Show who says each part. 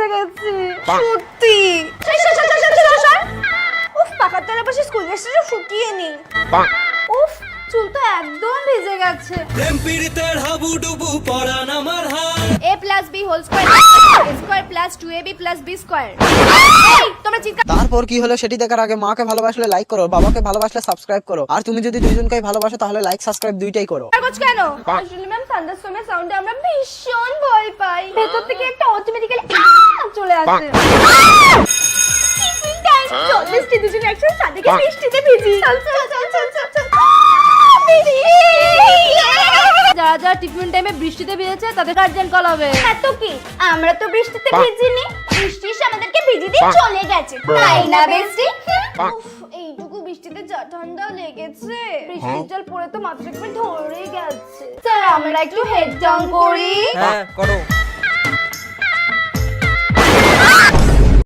Speaker 1: ভিজে গেছি সত্যি। উফ, পাকার তলার পাশে স্কুল ড্রেসটা শুকিয়ে নি। উফ, চুল তো একদম ভিজে গেছে।
Speaker 2: প্রেম পীড়িতের হাবুডুবু পড়ান আমার হাত।
Speaker 1: a + b whole square a square + 2ab + b square. এই তোমরা চিৎকার
Speaker 3: তারপর কি হলো সেটি দেখার আগে মাকে ভালোবাসলে লাইক করো, বাবাকে ভালোবাসলে সাবস্ক্রাইব করো, আর তুমি যদি দুইজনকেই ভালোবাসো তাহলে লাইক সাবস্ক্রাইব দুইটাই করো।
Speaker 1: করছ কেন? আসলে ম্যাম থান্ডারস্টর্মের সাউন্ডে আমরা ভীষণ ভয় পাই। ভেতর থেকে একটা অটোমেটিক্যালি চলে আসে। টিফিন টাইম, চল বৃষ্টি দুজন একসাথে সাথে বৃষ্টিতে ভিজি। চল চল চল চল চল চল। যারা যারা টিফিন টাইমে বৃষ্টিতে ভিজেছে তাদের গার্জিয়ান কল হবে। হ্যাঁ তো কি, আমরা তো বৃষ্টিতে ভিজিনি, বৃষ্টি এসে আমাদেরকে ভিজে দিয়ে চলে গেছে, তাই না বেস্টি? উফ, এইটুকু বৃষ্টিতে যা ঠান্ডা লেগেছে। বৃষ্টির জল পড়ে তো মাথাটা একবার ধরে গেছে। স্যার আমরা একটু হেড ডাউন করি।
Speaker 3: হ্যাঁ করো।